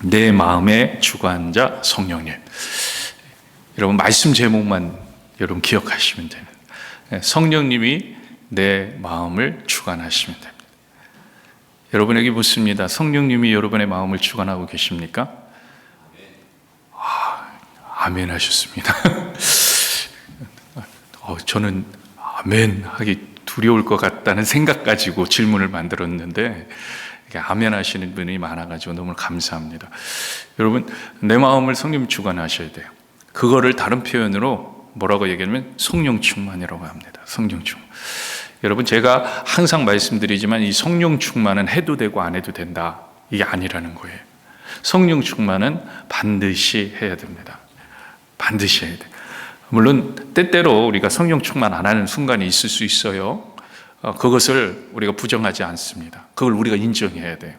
내 마음의 주관자 성령님. 여러분 말씀 제목만 여러분 기억하시면 되는, 성령님이 내 마음을 주관하시면 됩니다. 여러분에게 묻습니다. 성령님이 여러분의 마음을 주관하고 계십니까? 아멘 하셨습니다. 저는 아멘 하기 두려울 것 같다는 생각 가지고 질문을 만들었는데 아멘 하시는 분이 많아가지고 너무 감사합니다. 여러분, 내 마음을 성령 주관하셔야 돼요. 그거를 다른 표현으로 뭐라고 얘기하면 성령 충만이라고 합니다. 성령 충만. 여러분, 제가 항상 말씀드리지만 이 성령 충만은 해도 되고 안 해도 된다, 이게 아니라는 거예요. 성령 충만은 반드시 해야 됩니다. 반드시 해야 돼요. 물론 때때로 우리가 성령 충만 안 하는 순간이 있을 수 있어요. 그것을 우리가 부정하지 않습니다. 그걸 우리가 인정해야 돼요.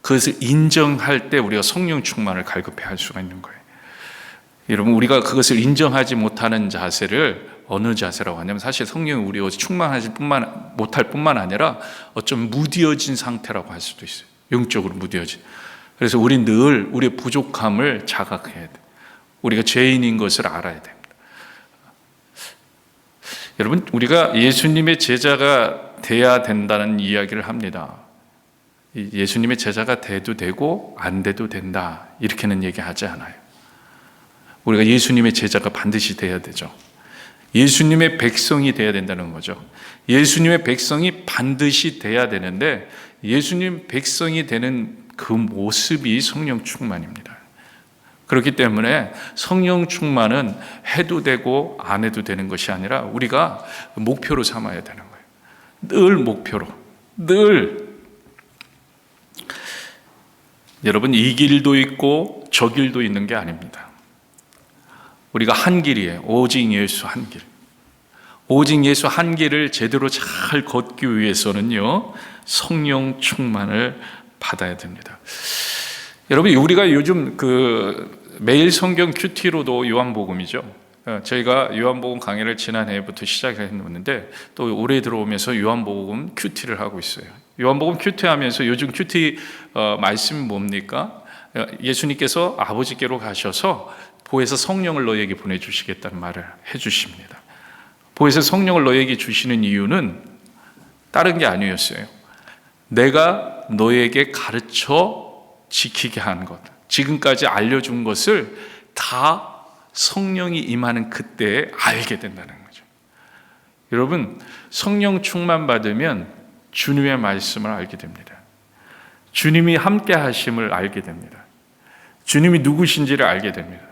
그것을 인정할 때 우리가 성령 충만을 갈급해 할 수가 있는 거예요. 여러분, 우리가 그것을 인정하지 못하는 자세를 어느 자세라고 하냐면, 사실 성령이 우리가 충만하지 못할 뿐만 아니라 어쩜 무뎌진 상태라고 할 수도 있어요. 영적으로 무뎌진. 그래서 우리 늘 우리의 부족함을 자각해야 돼요. 우리가 죄인인 것을 알아야 됩니다. 여러분, 우리가 예수님의 제자가 돼야 된다는 이야기를 합니다. 예수님의 제자가 돼도 되고 안 돼도 된다, 이렇게는 얘기하지 않아요. 우리가 예수님의 제자가 반드시 돼야 되죠. 예수님의 백성이 돼야 된다는 거죠. 예수님의 백성이 반드시 돼야 되는데, 예수님 백성이 되는 그 모습이 성령 충만입니다. 그렇기 때문에 성령 충만은 해도 되고 안 해도 되는 것이 아니라 우리가 목표로 삼아야 되는 거예요. 늘 목표로, 늘. 여러분, 이 길도 있고 저 길도 있는 게 아닙니다. 우리가 한 길이에요. 오직 예수 한 길. 오직 예수 한 길을 제대로 잘 걷기 위해서는요, 성령 충만을 받아야 됩니다. 여러분, 우리가 요즘 매일 성경 큐티로도 요한복음이죠. 저희가 요한복음 강의를 지난해부터 시작했는데 또 올해 들어오면서 요한복음 큐티를 하고 있어요. 요한복음 큐티 하면서 요즘 큐티 말씀이 뭡니까? 예수님께서 아버지께로 가셔서 보혜사 성령을 너에게 보내주시겠다는 말을 해주십니다. 보혜사 성령을 너에게 주시는 이유는 다른 게 아니었어요. 내가 너에게 가르쳐 지키게 한 것, 지금까지 알려준 것을 다 성령이 임하는 그때에 알게 된다는 거죠. 여러분, 성령 충만 받으면 주님의 말씀을 알게 됩니다. 주님이 함께 하심을 알게 됩니다. 주님이 누구신지를 알게 됩니다.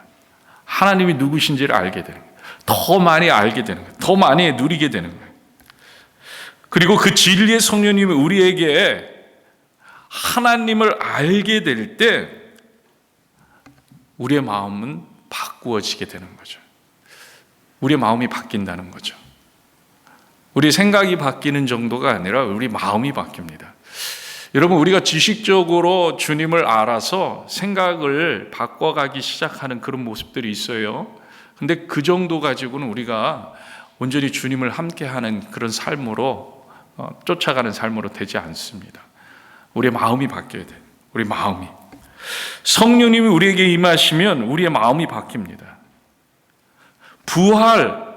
하나님이 누구신지를 알게 되는 거예요. 더 많이 알게 되는 거예요. 더 많이 누리게 되는 거예요. 그리고 그 진리의 성령님이 우리에게 하나님을 알게 될 때 우리의 마음은 바꾸어지게 되는 거죠. 우리의 마음이 바뀐다는 거죠. 우리 생각이 바뀌는 정도가 아니라 우리 마음이 바뀝니다. 여러분, 우리가 지식적으로 주님을 알아서 생각을 바꿔가기 시작하는 그런 모습들이 있어요. 근데 그 정도 가지고는 우리가 온전히 주님을 함께하는 그런 삶으로 쫓아가는 삶으로 되지 않습니다. 우리의 마음이 바뀌어야 돼요. 우리 마음이. 성령님이 우리에게 임하시면 우리의 마음이 바뀝니다. 부활,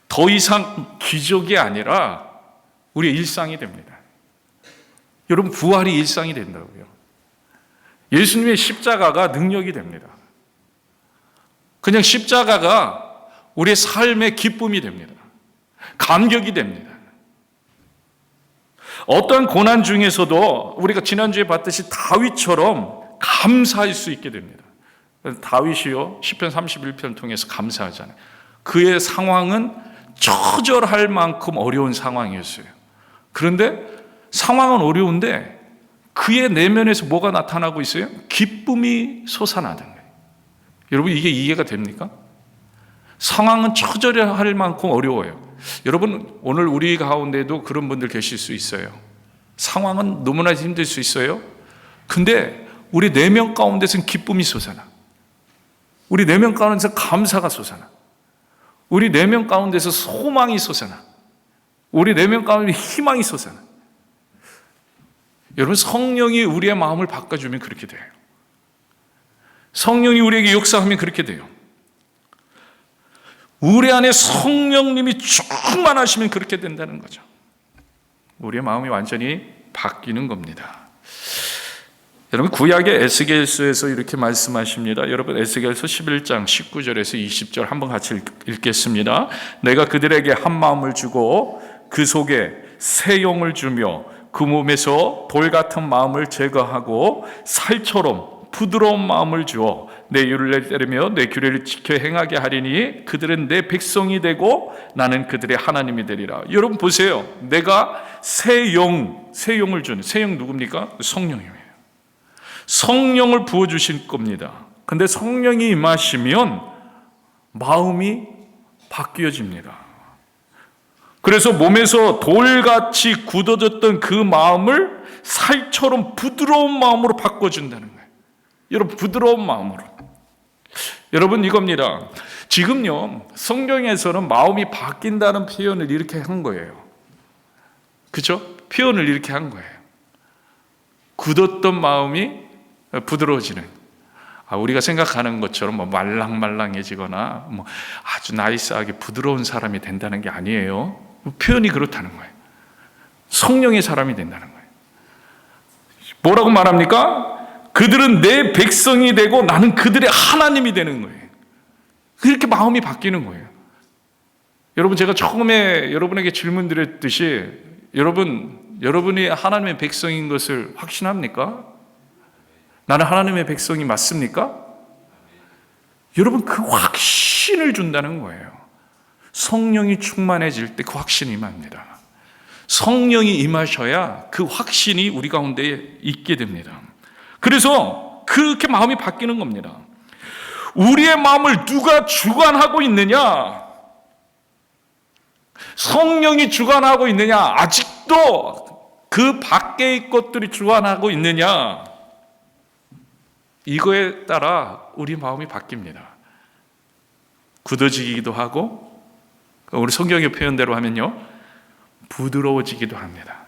더 이상 기적이 아니라 우리의 일상이 됩니다. 여러분, 부활이 일상이 된다고요. 예수님의 십자가가 능력이 됩니다. 그냥 십자가가 우리의 삶의 기쁨이 됩니다. 감격이 됩니다. 어떠한 고난 중에서도 우리가 지난주에 봤듯이 다윗처럼 감사할 수 있게 됩니다. 다윗이요, 시편 31편 통해서 감사하잖아요. 그의 상황은 처절할 만큼 어려운 상황이었어요. 그런데 상황은 어려운데 그의 내면에서 뭐가 나타나고 있어요? 기쁨이 솟아나는 거예요. 여러분, 이게 이해가 됩니까? 상황은 처절할 만큼 어려워요. 여러분, 오늘 우리 가운데도 그런 분들 계실 수 있어요. 상황은 너무나 힘들 수 있어요. 근데 우리 내면 가운데서는 기쁨이 솟아나. 우리 내면 가운데서 감사가 솟아나. 우리 내면 가운데서 소망이 솟아나. 우리 내면 가운데 희망이 솟아나. 여러분, 성령이 우리의 마음을 바꿔주면 그렇게 돼요. 성령이 우리에게 역사하면 그렇게 돼요. 우리 안에 성령님이 충만하시면 그렇게 된다는 거죠. 우리의 마음이 완전히 바뀌는 겁니다. 여러분, 구약의 에스겔서에서 이렇게 말씀하십니다. 여러분, 에스겔서 11장 19절에서 20절 한번 같이 읽겠습니다. 내가 그들에게 한 마음을 주고 그 속에 새 영을 주며 그 몸에서 돌 같은 마음을 제거하고 살처럼 부드러운 마음을 주어 내 율례를 따르며 내 규례를 지켜 행하게 하리니 그들은 내 백성이 되고 나는 그들의 하나님이 되리라. 여러분 보세요. 내가 새 영을 주는, 새 영 누굽니까? 성령이에요. 성령을 부어주실 겁니다. 근데 성령이 임하시면 마음이 바뀌어집니다. 그래서 몸에서 돌같이 굳어졌던 그 마음을 살처럼 부드러운 마음으로 바꿔준다는 거예요. 여러분, 부드러운 마음으로. 여러분, 이겁니다. 지금요, 성경에서는 마음이 바뀐다는 표현을 이렇게 한 거예요. 그렇죠? 표현을 이렇게 한 거예요. 굳었던 마음이 부드러워지는. 우리가 생각하는 것처럼 말랑말랑해지거나 아주 나이스하게 부드러운 사람이 된다는 게 아니에요. 표현이 그렇다는 거예요. 성령의 사람이 된다는 거예요. 뭐라고 말합니까? 그들은 내 백성이 되고 나는 그들의 하나님이 되는 거예요. 그렇게 마음이 바뀌는 거예요. 여러분, 제가 처음에 여러분에게 질문 드렸듯이 여러분이 하나님의 백성인 것을 확신합니까? 나는 하나님의 백성이 맞습니까? 여러분, 그 확신을 준다는 거예요. 성령이 충만해질 때 그 확신이 임합니다. 성령이 임하셔야 그 확신이 우리 가운데 있게 됩니다. 그래서 그렇게 마음이 바뀌는 겁니다. 우리의 마음을 누가 주관하고 있느냐? 성령이 주관하고 있느냐? 아직도 그 밖의 것들이 주관하고 있느냐? 이거에 따라 우리 마음이 바뀝니다. 굳어지기도 하고, 우리 성경의 표현대로 하면요, 부드러워지기도 합니다.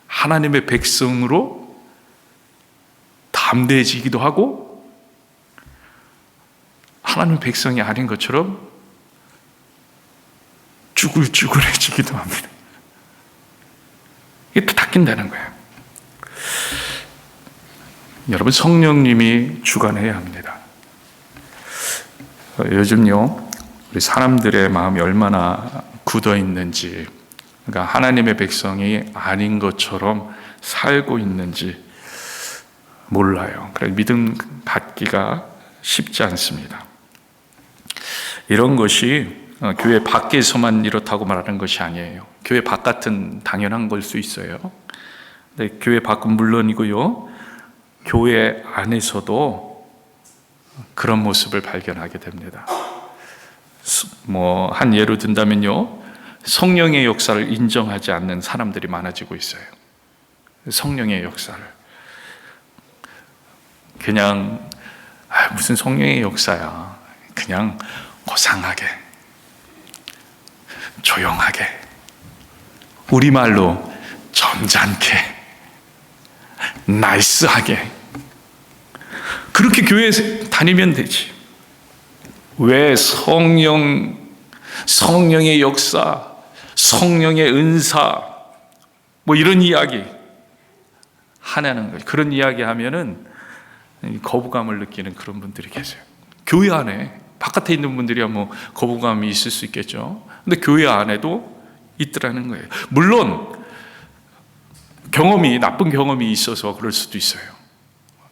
하나님의 백성으로 담대해지기도 하고, 하나님의 백성이 아닌 것처럼 쭈글쭈글해지기도 합니다. 이게 또 바뀐다는 거예요. 여러분, 성령님이 주관해야 합니다. 요즘요, 우리 사람들의 마음이 얼마나 굳어 있는지, 그러니까 하나님의 백성이 아닌 것처럼 살고 있는지 몰라요. 그래서 믿음 갖기가 쉽지 않습니다. 이런 것이 교회 밖에서만 이렇다고 말하는 것이 아니에요. 교회 바깥은 당연한 걸 수 있어요. 근데 교회 밖은 물론이고요, 교회 안에서도 그런 모습을 발견하게 됩니다. 한 예로 든다면요, 성령의 역사를 인정하지 않는 사람들이 많아지고 있어요. 성령의 역사를 그냥 무슨 성령의 역사야, 그냥 고상하게, 조용하게, 우리말로 점잖게, 나이스하게 그렇게 교회에 다니면 되지. 왜 성령의 역사, 성령의 은사 이런 이야기 하냐는 거예요. 그런 이야기 하면은 거부감을 느끼는 그런 분들이 계세요. 교회 안에, 바깥에 있는 분들이야 거부감이 있을 수 있겠죠. 근데 교회 안에도 있더라는 거예요. 물론 나쁜 경험이 있어서 그럴 수도 있어요.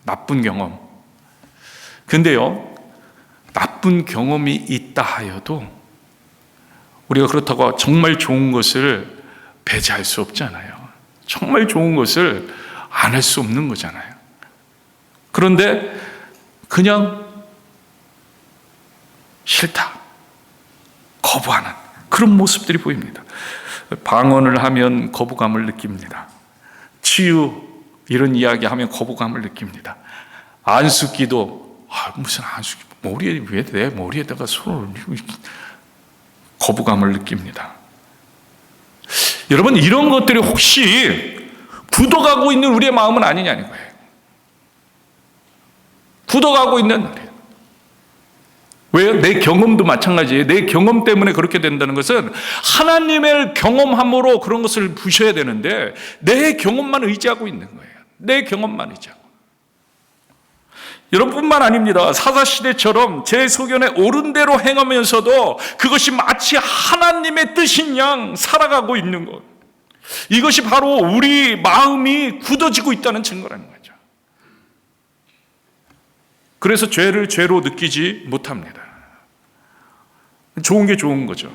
나쁜 경험. 근데요, 나쁜 경험이 있다 하여도 우리가 그렇다고 정말 좋은 것을 배제할 수 없잖아요. 정말 좋은 것을 안 할 수 없는 거잖아요. 그런데 그냥 싫다, 거부하는 그런 모습들이 보입니다. 방언을 하면 거부감을 느낍니다. 치유 이런 이야기 하면 거부감을 느낍니다. 안수기도 무슨 안수기, 왜 내 머리에다가 손을 올리고, 거부감을 느낍니다. 여러분, 이런 것들이 혹시 굳어가고 있는 우리의 마음은 아니냐는 거예요. 굳어가고 있는 날이에요. 왜요? 내 경험도 마찬가지예요. 내 경험 때문에 그렇게 된다는 것은 하나님의 경험함으로 그런 것을 부셔야 되는데 내 경험만 의지하고 있는 거예요. 내 경험만 의지하고. 여러분뿐만 아닙니다. 사사시대처럼 제 소견에 옳은 대로 행하면서도 그것이 마치 하나님의 뜻인 양 살아가고 있는 것. 이것이 바로 우리 마음이 굳어지고 있다는 증거라는 거죠. 그래서 죄를 죄로 느끼지 못합니다. 좋은 게 좋은 거죠.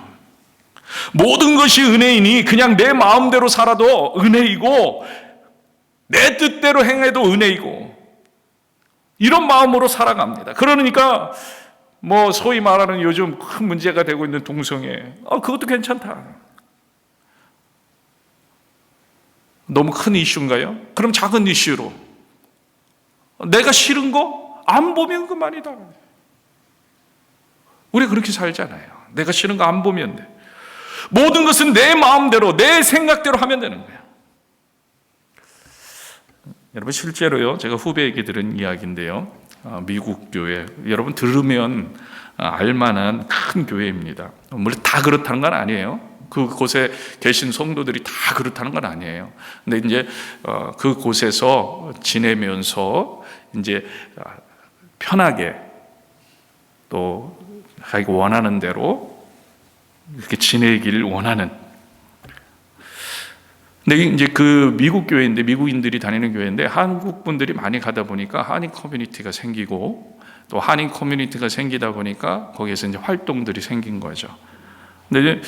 모든 것이 은혜이니 그냥 내 마음대로 살아도 은혜이고 내 뜻대로 행해도 은혜이고 이런 마음으로 살아갑니다. 그러니까 뭐 소위 말하는 요즘 큰 문제가 되고 있는 동성애, 그것도 괜찮다. 너무 큰 이슈인가요? 그럼 작은 이슈로 내가 싫은 거 안 보면 그만이다. 우리 그렇게 살잖아요. 내가 싫은 거 안 보면 돼. 모든 것은 내 마음대로 내 생각대로 하면 되는 거예요. 여러분 실제로요, 제가 후배에게 들은 이야기인데요, 미국 교회, 여러분 들으면 알만한 큰 교회입니다. 물론 다 그렇다는 건 아니에요. 그곳에 계신 성도들이 다 그렇다는 건 아니에요. 근데 이제 그곳에서 지내면서 이제 편하게 또 자기가 원하는 대로 이렇게 지내기를 원하는. 근데 이제 그 미국 교회인데, 미국인들이 다니는 교회인데 한국 분들이 많이 가다 보니까 한인 커뮤니티가 생기고 또 한인 커뮤니티가 생기다 보니까 거기에서 이제 활동들이 생긴 거죠. 근데 이제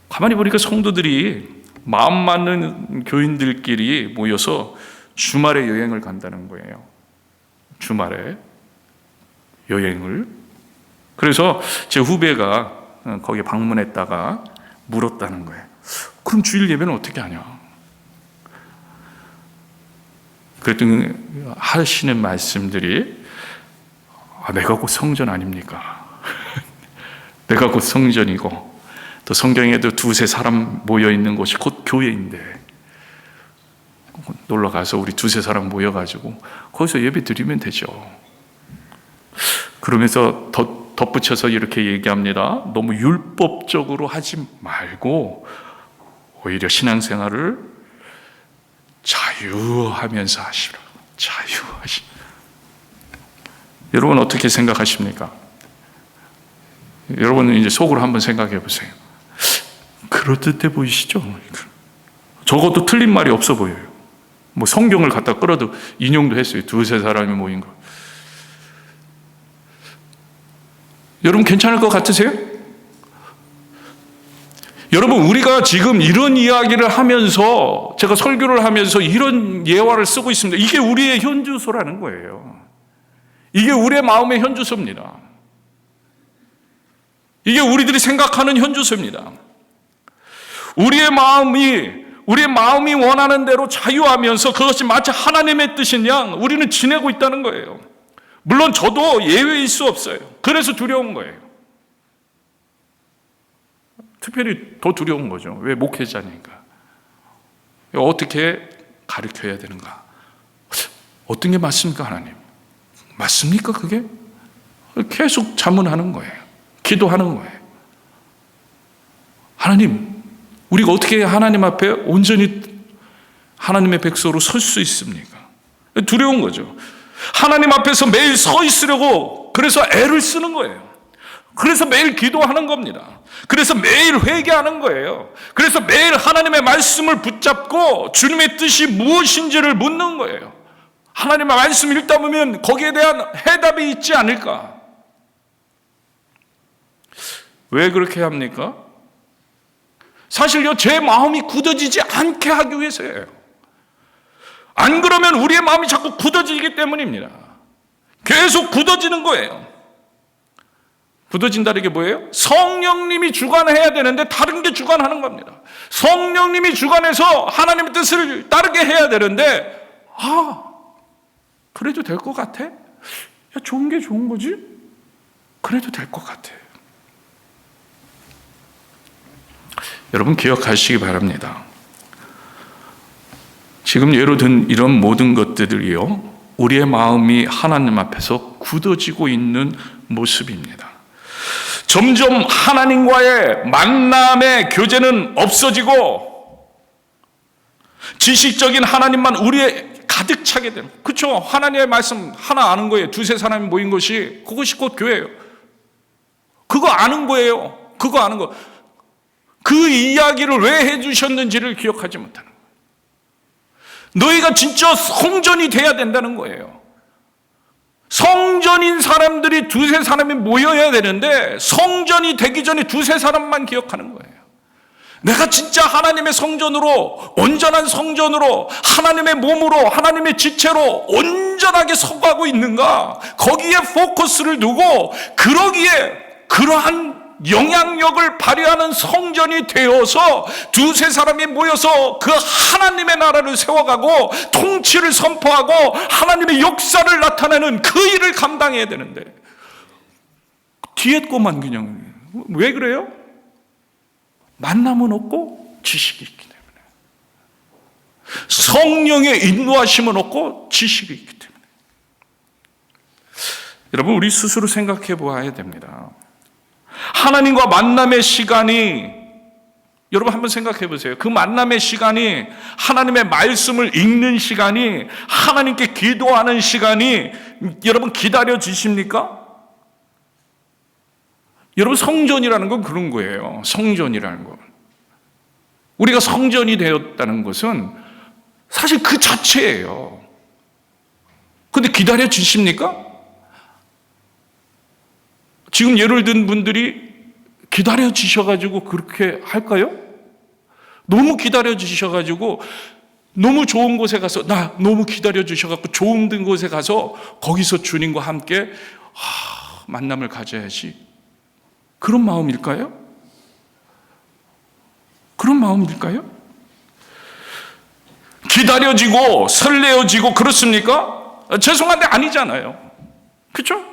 가만히 보니까 성도들이 마음 맞는 교인들끼리 모여서 주말에 여행을 간다는 거예요. 주말에 여행을. 그래서 제 후배가 거기에 방문했다가 물었다는 거예요. 그럼 주일 예배는 어떻게 하냐? 그랬더니 하시는 말씀들이 내가 곧 성전 아닙니까? 내가 곧 성전이고 또 성경에도 두세 사람 모여있는 곳이 곧 교회인데 놀러가서 우리 두세 사람 모여가지고 거기서 예배 드리면 되죠. 그러면서 덧붙여서 이렇게 얘기합니다. 너무 율법적으로 하지 말고 오히려 신앙생활을 자유하면서 하시라. 자유하시. 여러분 어떻게 생각하십니까? 여러분은 이제 속으로 한번 생각해 보세요. 그럴듯해 보이시죠? 적어도 틀린 말이 없어 보여요. 뭐 성경을 갖다 끌어도 인용도 했어요. 두세 사람이 모인 거. 여러분 괜찮을 것 같으세요? 여러분 우리가 지금 이런 이야기를 하면서 제가 설교를 하면서 이런 예화를 쓰고 있습니다. 이게 우리의 현주소라는 거예요. 이게 우리의 마음의 현주소입니다. 이게 우리들이 생각하는 현주소입니다. 우리의 마음이 원하는 대로 자유하면서 그것이 마치 하나님의 뜻인 양 우리는 지내고 있다는 거예요. 물론 저도 예외일 수 없어요. 그래서 두려운 거예요. 특별히 더 두려운 거죠. 왜? 목회자니까. 어떻게 가르쳐야 되는가? 어떤 게 맞습니까, 하나님? 맞습니까, 그게? 계속 자문하는 거예요. 기도하는 거예요. 하나님, 우리가 어떻게 하나님 앞에 온전히 하나님의 백성으로 설 수 있습니까? 두려운 거죠. 하나님 앞에서 매일 서 있으려고 그래서 애를 쓰는 거예요. 그래서 매일 기도하는 겁니다. 그래서 매일 회개하는 거예요. 그래서 매일 하나님의 말씀을 붙잡고 주님의 뜻이 무엇인지를 묻는 거예요. 하나님의 말씀 읽다 보면 거기에 대한 해답이 있지 않을까? 왜 그렇게 합니까? 사실요, 제 마음이 굳어지지 않게 하기 위해서예요. 안 그러면 우리의 마음이 자꾸 굳어지기 때문입니다. 계속 굳어지는 거예요. 굳어진다는 게 뭐예요? 성령님이 주관해야 되는데 다른 게 주관하는 겁니다. 성령님이 주관해서 하나님의 뜻을 따르게 해야 되는데 그래도 될 것 같아? 야, 좋은 게 좋은 거지? 그래도 될 것 같아. 여러분 기억하시기 바랍니다. 지금 예로 든 이런 모든 것들이요, 우리의 마음이 하나님 앞에서 굳어지고 있는 모습입니다. 점점 하나님과의 만남의 교제는 없어지고 지식적인 하나님만 우리의 가득 차게 되는, 그렇죠? 하나님의 말씀 하나 아는 거예요. 두세 사람이 모인 것이, 그것이 곧 교회예요. 그거 아는 거예요. 그거 아는 거. 그 이야기를 왜 해주셨는지를 기억하지 못하는 거예요. 너희가 진짜 성전이 돼야 된다는 거예요. 성전인 사람들이 두세 사람이 모여야 되는데 성전이 되기 전에 두세 사람만 기억하는 거예요. 내가 진짜 하나님의 성전으로, 온전한 성전으로, 하나님의 몸으로, 하나님의 지체로 온전하게 서가고 있는가? 거기에 포커스를 두고 그러기에 그러한 영향력을 발휘하는 성전이 되어서 두세 사람이 모여서 그 하나님의 나라를 세워가고 통치를 선포하고 하나님의 역사를 나타내는 그 일을 감당해야 되는데 뒤에 것만 그냥, 왜 그래요? 만남은 없고 지식이 있기 때문에, 성령의 인도하심은 없고 지식이 있기 때문에. 여러분, 우리 스스로 생각해 보아야 됩니다. 하나님과 만남의 시간이, 여러분 한번 생각해 보세요. 그 만남의 시간이, 하나님의 말씀을 읽는 시간이, 하나님께 기도하는 시간이 여러분 기다려지십니까? 여러분, 성전이라는 건 그런 거예요. 성전이라는 건, 우리가 성전이 되었다는 것은 사실 그 자체예요. 근데 기다려지십니까? 지금 예를 든 분들이 기다려지셔가지고 그렇게 할까요? 너무 기다려주셔가지고 너무 좋은 곳에 가서, 나 너무 기다려주셔가지고 좋은 곳에 가서 거기서 주님과 함께 만남을 가져야지, 그런 마음일까요? 그런 마음일까요? 기다려지고 설레어지고 그렇습니까? 죄송한데 아니잖아요. 그렇죠?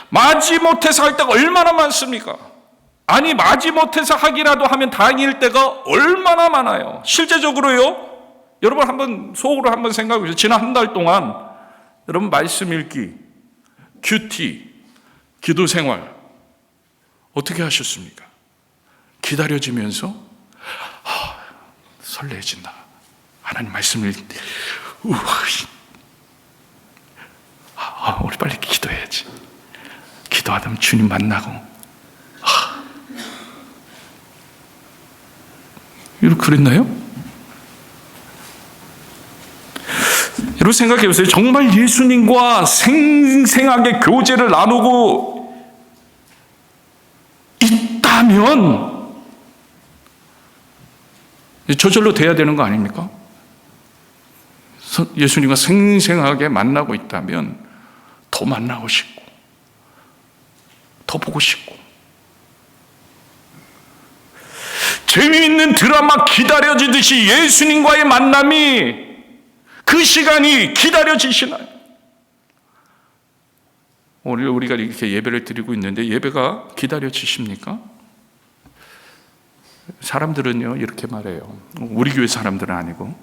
마지못해서 할 때가 얼마나 많습니까? 아니, 마지못해서 하기라도 하면 다행일 때가 얼마나 많아요. 실제적으로요, 여러분 한번 속으로 한번 생각해 보세요. 지난 한 달 동안 여러분 말씀 읽기, 큐티, 기도 생활 어떻게 하셨습니까? 기다려지면서 설레진다. 하나님 말씀을 우리 빨리 기도해야지. 기도하다 주님 만나고 이렇게 그랬나요? 여러분 생각해 보세요. 정말 예수님과 생생하게 교제를 나누고 있다면 저절로 돼야 되는 거 아닙니까? 예수님과 생생하게 만나고 있다면 더 만나고 싶고 더 보고 싶고, 재미있는 드라마 기다려지듯이 예수님과의 만남이, 그 시간이 기다려지시나요? 오늘 우리가 이렇게 예배를 드리고 있는데 예배가 기다려지십니까? 사람들은요 이렇게 말해요. 우리 교회 사람들은 아니고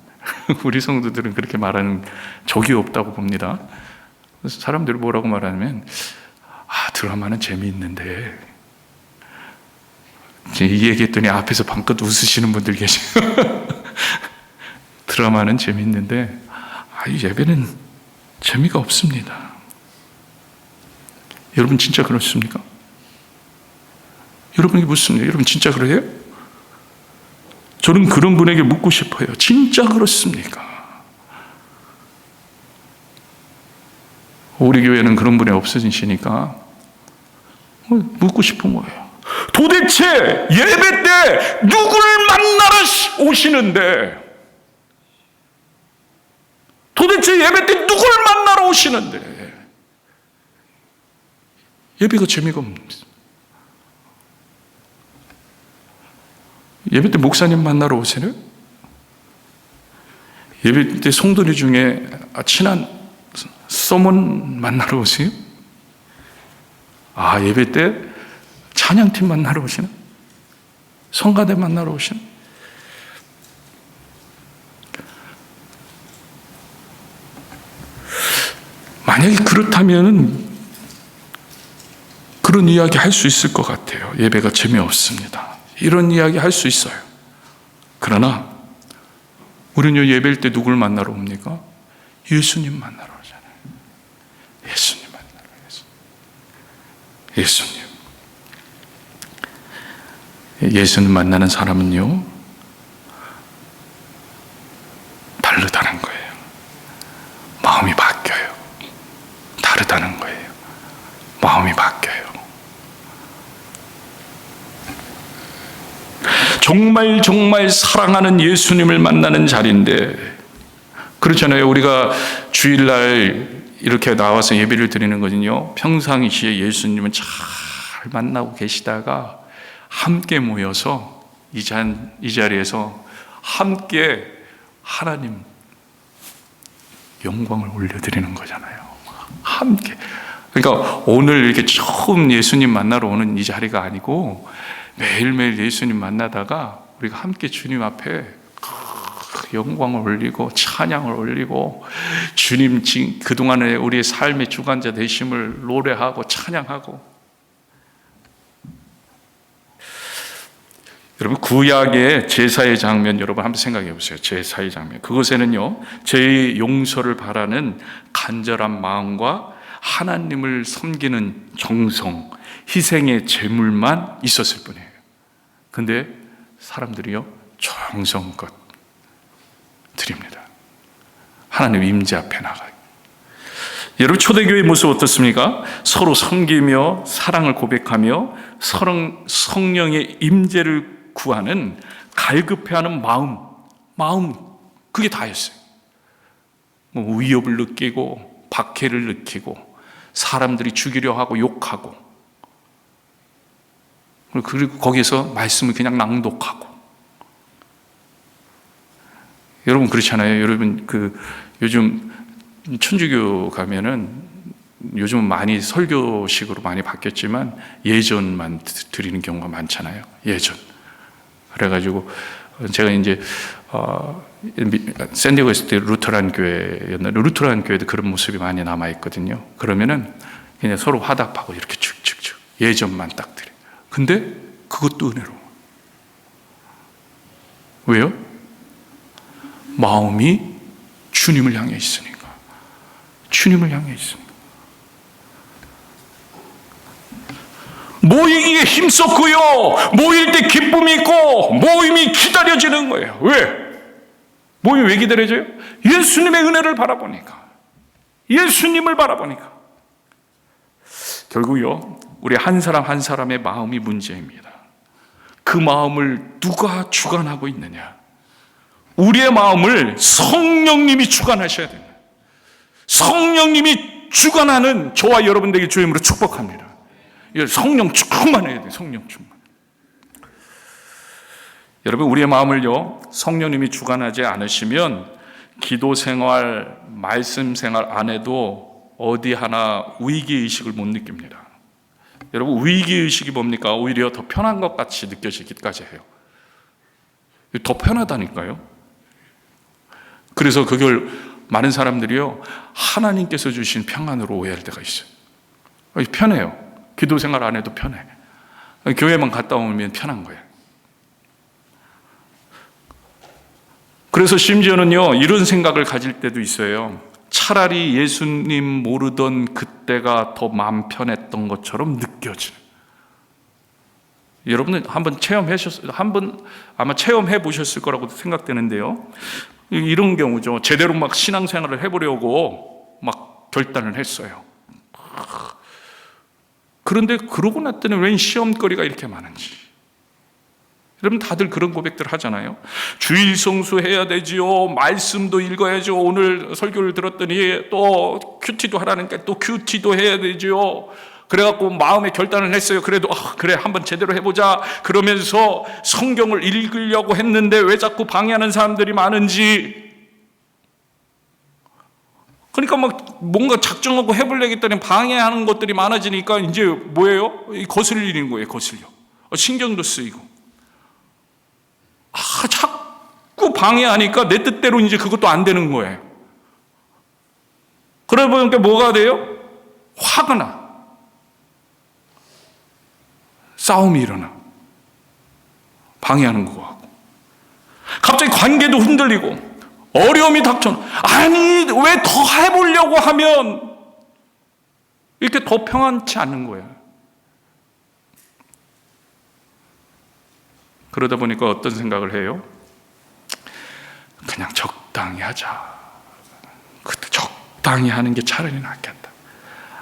우리 성도들은 그렇게 말하는 적이 없다고 봅니다. 사람들이 뭐라고 말하냐면, 드라마는 재미있는데, 이 얘기했더니 앞에서 방긋 웃으시는 분들 계세요. 드라마는 재미있는데 예배는 재미가 없습니다. 여러분 진짜 그렇습니까? 여러분이 묻습니다. 여러분 진짜 그래요? 저는 그런 분에게 묻고 싶어요. 진짜 그렇습니까? 우리 교회는 그런 분이 없어지시니까 묻고 싶은 거예요. 도대체 예배 때 누구를 만나러 오시는데, 도대체 예배 때 누구를 만나러 오시는데 예배가 재미가 없습니다. 예배 때 목사님 만나러 오세요? 예배 때 성도들 중에 친한 서먼 만나러 오세요? 예배 때 찬양팀 만나러 오시나? 성가대 만나러 오시나? 그렇다면 그런 이야기 할 수 있을 것 같아요. 예배가 재미없습니다. 이런 이야기 할 수 있어요. 그러나 우리는 예배일 때 누굴 만나러 옵니까? 예수님 만나러 오잖아요. 예수님 만나러. 예수님. 예수님 만나는 사람은요, 다르다는 거예요. 마음이 바뀌어요. 다르다는 거예요. 마음이 바뀌어요. 정말 사랑하는 예수님을 만나는 자리인데, 그렇잖아요. 우리가 주일날 이렇게 나와서 예배를 드리는 거는요, 평상시에 예수님은 잘 만나고 계시다가 함께 모여서 이 자리에서 함께 하나님 영광을 올려드리는 거잖아요. 함께. 그러니까 오늘 이렇게 처음 예수님 만나러 오는 이 자리가 아니고 매일매일 예수님 만나다가 우리가 함께 주님 앞에 영광을 올리고 찬양을 올리고 주님 그동안에 우리의 삶의 주관자 되심을 노래하고 찬양하고. 여러분, 구약의 제사의 장면 여러분 한번 생각해 보세요. 제사의 장면. 그곳에는요, 죄의 용서를 바라는 간절한 마음과 하나님을 섬기는 정성, 희생의 제물만 있었을 뿐이에요. 근데 사람들이요, 정성껏 드립니다. 하나님 임재 앞에 나가요. 여러분, 초대교회의 모습 어떻습니까? 서로 섬기며 사랑을 고백하며 성령의 임재를 구하는 갈급해하는 마음, 그게 다였어요. 뭐 위협을 느끼고 박해를 느끼고 사람들이 죽이려 하고 욕하고, 그리고 거기에서 말씀을 그냥 낭독하고. 여러분 그렇잖아요. 여러분 요즘 천주교 가면은 요즘은 많이 설교식으로 많이 바뀌었지만 예전만 드리는 경우가 많잖아요. 예전. 그래가지고 제가 이제 샌디에고 있을 때 루터란 교회였는데, 루터란 교회도 그런 모습이 많이 남아 있거든요. 그러면은 그냥 서로 화답하고 이렇게 쭉쭉쭉 예전만 딱 드려. 근데 그것도 은혜로워. 왜요? 마음이 주님을 향해 있으니까. 주님을 향해 있으니까. 모이기에 힘썼고요, 모일 때 기쁨이 있고 모임이 기다려지는 거예요. 왜? 모임이 왜 기다려져요? 예수님의 은혜를 바라보니까. 예수님을 바라보니까. 결국요, 우리 한 사람 한 사람의 마음이 문제입니다. 그 마음을 누가 주관하고 있느냐? 우리의 마음을 성령님이 주관하셔야 됩니다. 성령님이 주관하는 저와 여러분 되길 주임으로 축복합니다. 성령 충만해야 돼요. 성령 충만. 여러분, 우리의 마음을요, 성령님이 주관하지 않으시면 기도 생활, 말씀 생활 안 해도 어디 하나 위기의식을 못 느낍니다. 여러분, 위기의식이 뭡니까? 오히려 더 편한 것 같이 느껴지기까지 해요. 더 편하다니까요. 그래서 그걸 많은 사람들이요, 하나님께서 주신 평안으로 오해할 때가 있어요. 편해요. 기도 생활 안 해도 편해. 교회만 갔다 오면 편한 거예요. 그래서 심지어는요, 이런 생각을 가질 때도 있어요. 차라리 예수님 모르던 그때가 더 마음 편했던 것처럼 느껴지는. 여러분은 한번 아마 체험해 보셨을 거라고 생각되는데요. 이런 경우죠. 제대로 막 신앙생활을 해보려고 막 결단을 했어요. 그런데 그러고 났더니 웬 시험거리가 이렇게 많은지. 여러분 다들 그런 고백들 하잖아요. 주일 성수해야 되지요. 말씀도 읽어야죠. 오늘 설교를 들었더니 또 큐티도 하라니까 또 큐티도 해야 되지요. 그래갖고 마음의 결단을 했어요. 그래도 그래 한번 제대로 해보자. 그러면서 성경을 읽으려고 했는데 왜 자꾸 방해하는 사람들이 많은지. 그러니까 막 뭔가 작정하고 해보려고 했더니 방해하는 것들이 많아지니까 이제 뭐예요? 거슬리는 거예요. 거슬려. 신경도 쓰이고. 자꾸 방해하니까 내 뜻대로 이제 그것도 안 되는 거예요. 그러다 보니까 뭐가 돼요? 화가 나. 싸움이 일어나. 방해하는 것 같고. 갑자기 관계도 흔들리고 어려움이 닥쳐. 아니, 왜 더 해보려고 하면 이렇게 더 평안치 않은 거예요. 그러다 보니까 어떤 생각을 해요? 그냥 적당히 하자. 그때 적당히 하는 게 차라리 낫겠다.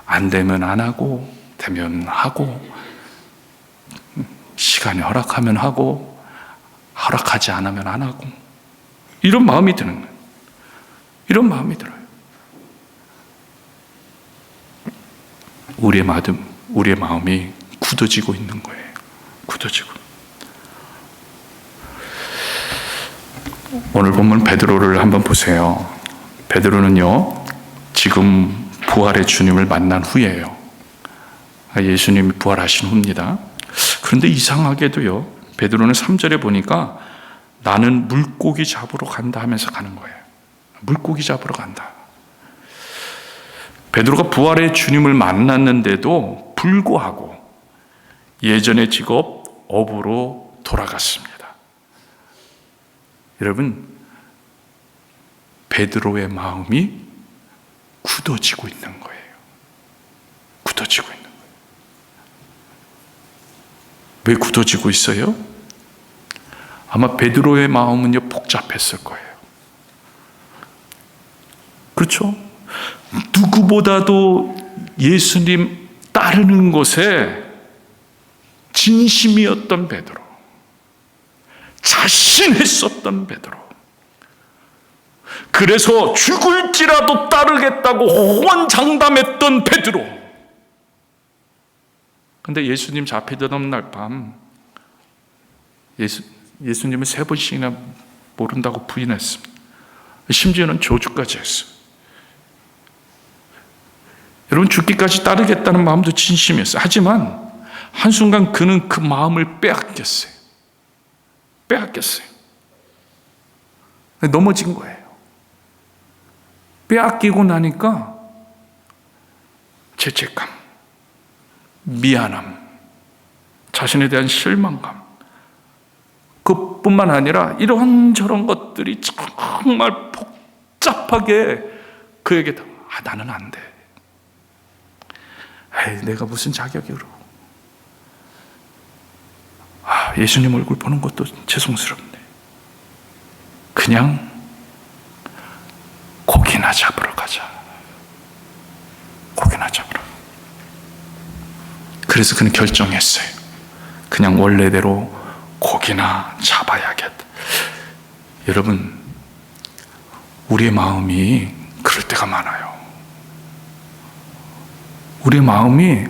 안 되면 안 하고, 되면 하고, 시간이 허락하면 하고, 허락하지 않으면 안 하고, 이런 마음이 드는 거예요. 이런 마음이 들어요. 우리의 마음이 굳어지고 있는 거예요. 굳어지고. 오늘 본문 베드로를 한번 보세요. 베드로는요, 지금 부활의 주님을 만난 후예요. 예수님이 부활하신 후입니다. 그런데 이상하게도요, 베드로는 3절에 보니까 나는 물고기 잡으러 간다 하면서 가는 거예요. 물고기 잡으러 간다. 베드로가 부활의 주님을 만났는데도 불구하고 예전의 직업 어부로 돌아갔습니다. 여러분, 베드로의 마음이 굳어지고 있는 거예요. 굳어지고 있는 거예요. 왜 굳어지고 있어요? 아마 베드로의 마음은요, 복잡했을 거예요. 그렇죠? 누구보다도 예수님 따르는 것에 진심이었던 베드로, 자신했었던 베드로, 그래서 죽을지라도 따르겠다고 호언장담했던 베드로. 근데 예수님 잡히던 날 밤 예수님은 3번씩이나 모른다고 부인했습니다. 심지어는 저주까지 했어요. 여러분, 죽기까지 따르겠다는 마음도 진심이었어요. 하지만 한순간 그는 그 마음을 빼앗겼어요. 넘어진 거예요. 빼앗기고 나니까 죄책감, 미안함, 자신에 대한 실망감, 그뿐만 아니라 이런저런 것들이 정말 복잡하게 그에게 나는 안 돼. 내가 무슨 자격이 그러고, 예수님 얼굴 보는 것도 죄송스럽네. 그냥 고기나 잡으러 가자. 고기나 잡으러. 그래서 그는 결정했어요. 그냥 원래대로 고기나 잡아야겠다. 여러분, 우리의 마음이 그럴 때가 많아요. 우리의 마음이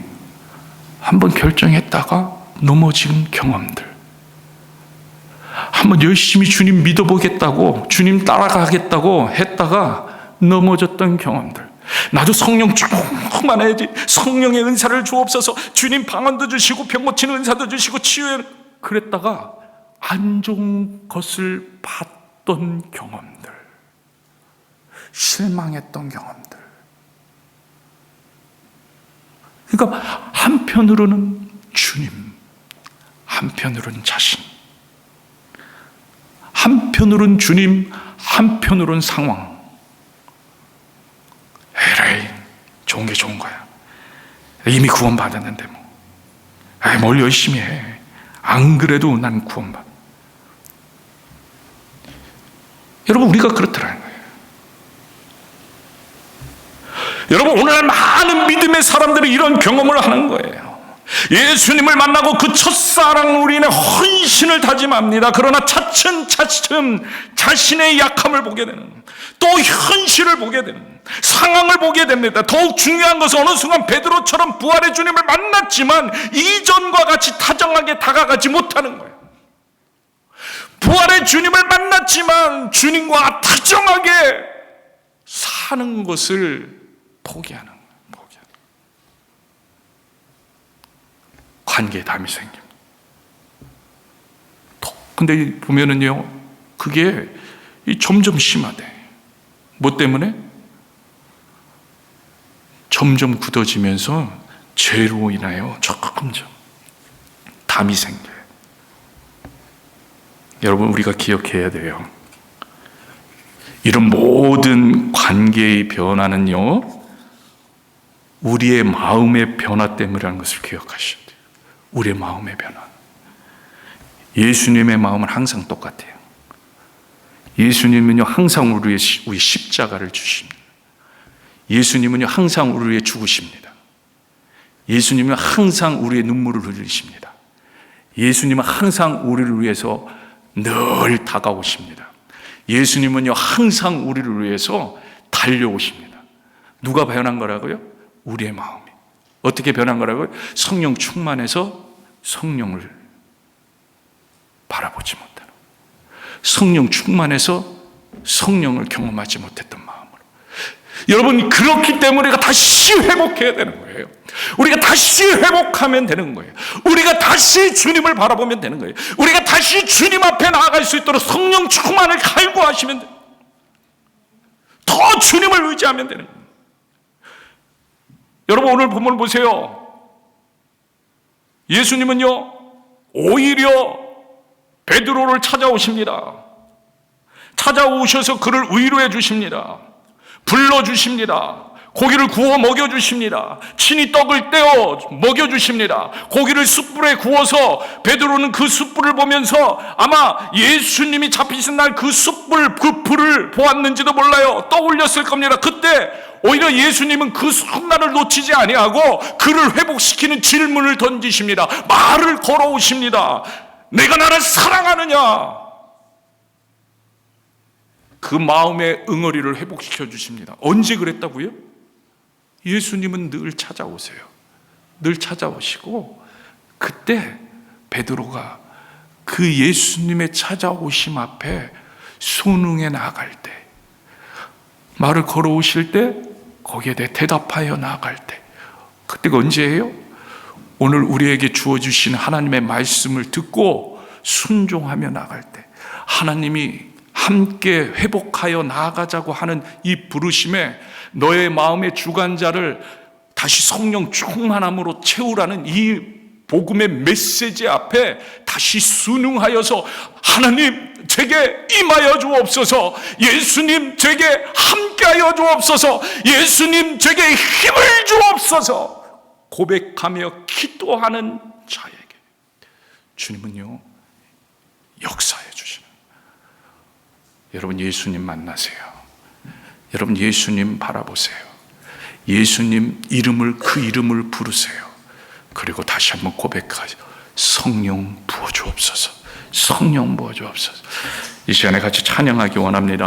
한번 결정했다가 넘어진 경험들, 한번 열심히 주님 믿어보겠다고, 주님 따라가겠다고 했다가 넘어졌던 경험들, 나도 성령 충만해야지, 성령의 은사를 주옵소서, 주님 방언도 주시고 병 고치는 은사도 주시고 치유해, 그랬다가 안 좋은 것을 봤던 경험들, 실망했던 경험들. 그러니까 한편으로는 주님, 한편으로는 자신, 한편으로는 주님, 한편으로는 상황. 에라이, 좋은 게 좋은 거야. 이미 구원받았는데 뭘 열심히 해. 안 그래도 난 구원받아. 여러분, 우리가 그렇더라는 거예요. 여러분, 오늘날 많은 믿음의 사람들이 이런 경험을 하는 거예요. 예수님을 만나고 그 첫사랑으로 인해 헌신을 다짐합니다. 그러나 차츰차츰 자신의 약함을 보게 되는, 또 현실을 보게 되는, 상황을 보게 됩니다. 더욱 중요한 것은 어느 순간 베드로처럼 부활의 주님을 만났지만 이전과 같이 다정하게 다가가지 못하는 거예요. 부활의 주님을 만났지만 주님과 다정하게 사는 것을 포기하는 거예요. 관계에 담이 생깁니다. 근데 보면은요, 그게 점점 심하대. 뭐 때문에? 점점 굳어지면서 죄로 인하여 점점 담이 생겨요. 여러분, 우리가 기억해야 돼요. 이런 모든 관계의 변화는요, 우리의 마음의 변화 때문이라는 것을 기억하셔야 돼요. 우리의 마음의 변화. 예수님의 마음은 항상 똑같아요. 예수님은요, 항상 우리 십자가를 주십니다. 예수님은요, 항상 우리를 위해 죽으십니다. 예수님은 항상 우리의 눈물을 흘리십니다. 예수님은 항상 우리를 위해서 늘 다가오십니다. 예수님은요, 항상 우리를 위해서 달려오십니다. 누가 변한 거라고요? 우리의 마음이. 어떻게 변한 거라고요? 성령 충만해서 성령을 바라보지 못하는, 성령 충만해서 성령을 경험하지 못했던 마음으로. 여러분, 그렇기 때문에 우리가 다시 회복해야 되는 거예요. 우리가 다시 회복하면 되는 거예요. 우리가 다시 주님을 바라보면 되는 거예요. 우리가 다시 주님 앞에 나아갈 수 있도록 성령 충만을 갈구하시면 돼요. 더 주님을 의지하면 되는 거예요. 여러분, 오늘 본문을 보세요. 예수님은요, 오히려 베드로를 찾아오십니다. 찾아오셔서 그를 위로해 주십니다. 불러주십니다. 고기를 구워 먹여주십니다. 친히 떡을 떼어 먹여주십니다. 고기를 숯불에 구워서 베드로는 그 숯불을 보면서 아마 예수님이 잡히신 날 그 숯불, 그 불을 보았는지도 몰라요. 떠올렸을 겁니다. 그때 오히려 예수님은 그 순간을 놓치지 아니하고 그를 회복시키는 질문을 던지십니다. 말을 걸어오십니다. 내가 나를 사랑하느냐? 그 마음의 응어리를 회복시켜 주십니다. 언제 그랬다고요? 예수님은 늘 찾아오세요. 늘 찾아오시고, 그때 베드로가 그 예수님의 찾아오심 앞에 순응해 나아갈 때, 말을 걸어오실 때 거기에 대해 대답하여 나아갈 때, 그때가 언제예요? 오늘 우리에게 주어주신 하나님의 말씀을 듣고 순종하며 나아갈 때, 하나님이 함께 회복하여 나아가자고 하는 이 부르심에 너의 마음의 주관자를 다시 성령 충만함으로 채우라는 이 복음의 메시지 앞에 다시 순응하여서 하나님 제게 임하여 주옵소서, 예수님 제게 함께하여 주옵소서, 예수님 제게 힘을 주옵소서 고백하며 기도하는 자에게 주님은요 역사해 주시는. 여러분, 예수님 만나세요. 여러분, 예수님 바라보세요. 예수님 이름을, 그 이름을 부르세요. 그리고 다시 한번 고백하죠. 성령 부어주옵소서, 성령 부어주옵소서. 이 시간에 같이 찬양하기 원합니다.